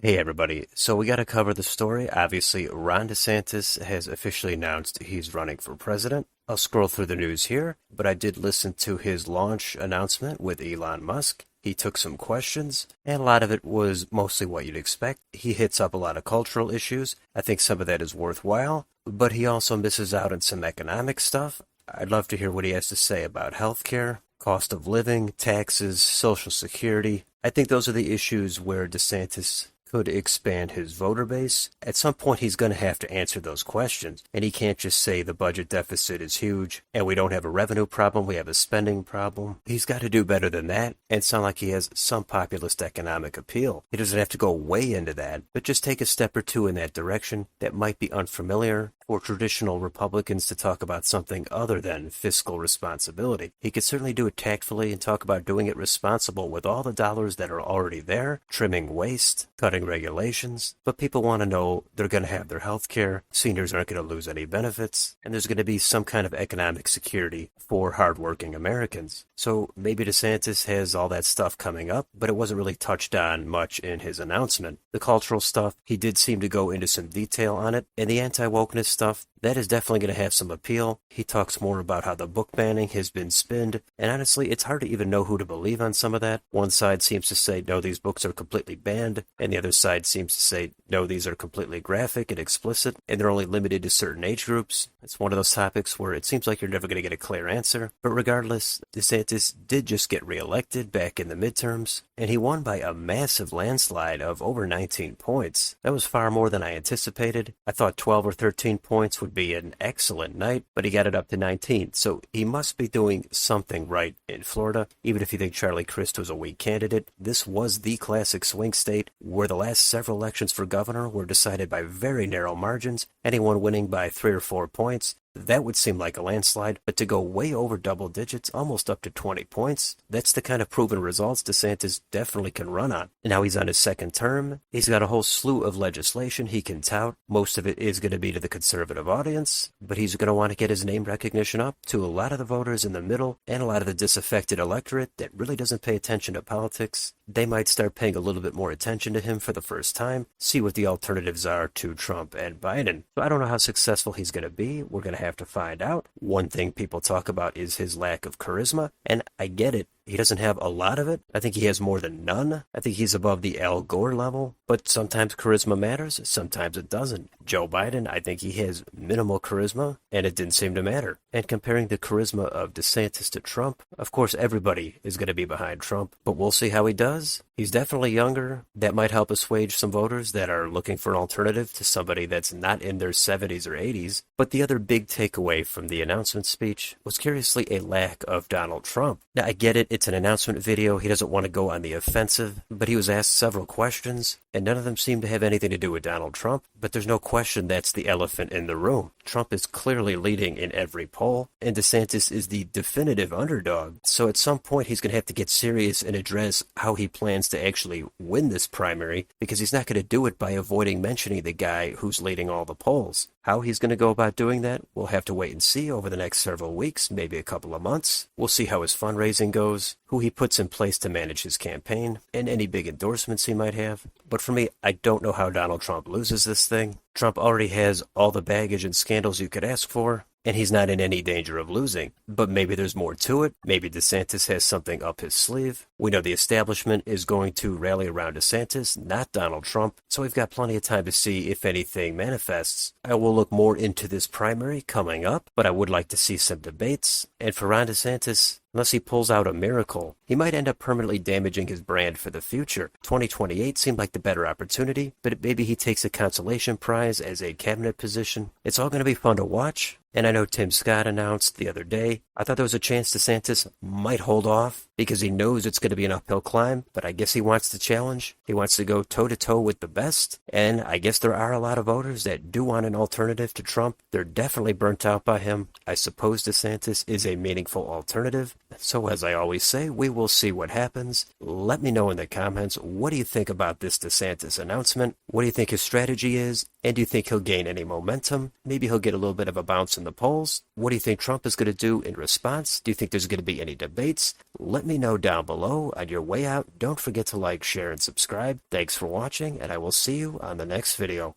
Hey everybody, so we got to cover the story. Obviously, Ron DeSantis has officially announced he's running for president. I'll scroll through the news here, but I did listen to his launch announcement with Elon Musk. He took some questions, and a lot of it was mostly what you'd expect. He hits up a lot of cultural issues. I think some of that is worthwhile, but he also misses out on some economic stuff. I'd love to hear what he has to say about healthcare, cost of living, taxes, Social Security. I think those are the issues where DeSantis could expand his voter base. At some point, he's going to have to answer those questions, and he can't just say the budget deficit is huge and we don't have a revenue problem, we have a spending problem. He's got to do better than that and sound like he has some populist economic appeal. He doesn't have to go way into that, but just take a step or two in that direction that might be unfamiliar for traditional Republicans to talk about something other than fiscal responsibility. He could certainly do it tactfully and talk about doing it responsible with all the dollars that are already there, trimming waste, cutting regulations, but people want to know they're going to have their health care, seniors aren't going to lose any benefits, and there's going to be some kind of economic security for hardworking Americans. So maybe DeSantis has all that stuff coming up, but it wasn't really touched on much in his announcement. The cultural stuff, he did seem to go into some detail on it, and the anti-wokeness stuff, that is definitely going to have some appeal. He talks more about how the book banning has been spinned, and honestly, it's hard to even know who to believe on some of that. One side seems to say, no, these books are completely banned, and the other side seems to say, no, these are completely graphic and explicit, and they're only limited to certain age groups. It's one of those topics where it seems like you're never going to get a clear answer. But regardless, DeSantis did just get reelected back in the midterms, and he won by a massive landslide of over 19 points. That was far more than I anticipated. I thought 12 or 13 points would be an excellent night, but he got it up to 19. So he must be doing something right in Florida. Even if you think Charlie Crist was a weak candidate, this was the classic swing state where the last several elections for governor were decided by very narrow margins, anyone winning by 3 or 4 points. That would seem like a landslide, but to go way over double digits, almost up to 20 points, that's the kind of proven results DeSantis definitely can run on. Now he's on his second term. He's got a whole slew of legislation he can tout. Most of it is going to be to the conservative audience, but he's going to want to get his name recognition up to a lot of the voters in the middle and a lot of the disaffected electorate that really doesn't pay attention to politics. They might start paying a little bit more attention to him for the first time, see what the alternatives are to Trump and Biden. So I don't know how successful he's going to be. We're going to have to find out. One thing people talk about is his lack of charisma, and I get it. He doesn't have a lot of it. I think he has more than none. I think he's above the Al Gore level, but sometimes charisma matters, sometimes it doesn't. Joe Biden, I think he has minimal charisma, and it didn't seem to matter. And comparing the charisma of DeSantis to Trump, of course everybody is going to be behind Trump, but we'll see how he does. He's definitely younger. That might help assuage some voters that are looking for an alternative to somebody that's not in their 70s or 80s. But the other big takeaway from the announcement speech was curiously a lack of Donald Trump. Now, I get it. It's an announcement video. He doesn't want to go on the offensive, but he was asked several questions, and none of them seem to have anything to do with Donald Trump. But there's no question that's the elephant in the room. Trump is clearly leading in every poll, and DeSantis is the definitive underdog. So at some point, he's going to have to get serious and address how he plans to actually win this primary, because he's not going to do it by avoiding mentioning the guy who's leading all the polls. How he's going to go about doing that, we'll have to wait and see over the next several weeks, maybe a couple of months. We'll see how his fundraising goes, who he puts in place to manage his campaign, and any big endorsements he might have. But for me, I don't know how Donald Trump loses this thing. Trump already has all the baggage and scandals you could ask for, and he's not in any danger of losing. But maybe there's more to it. Maybe DeSantis has something up his sleeve. We know the establishment is going to rally around DeSantis, not Donald Trump, so we've got plenty of time to see if anything manifests. I will look more into this primary coming up, but I would like to see some debates. And for Ron DeSantis, unless he pulls out a miracle, he might end up permanently damaging his brand for the future. 2028 seemed like the better opportunity, but maybe he takes a consolation prize as a cabinet position. It's all going to be fun to watch. And I know Tim Scott announced the other day, I thought there was a chance DeSantis might hold off because he knows it's going to be an uphill climb, but I guess he wants the challenge. He wants to go toe-to-toe with the best, and I guess there are a lot of voters that do want an alternative to Trump. They're definitely burnt out by him. I suppose DeSantis is a meaningful alternative. So as I always say, we will see what happens. Let me know in the comments, what do you think about this DeSantis announcement? What do you think his strategy is? And do you think he'll gain any momentum? Maybe he'll get a little bit of a bounce in in the polls? What do you think Trump is going to do in response? Do you think there's going to be any debates? Let me know down below. On your way out, don't forget to like, share, and subscribe. Thanks for watching, and I will see you on the next video.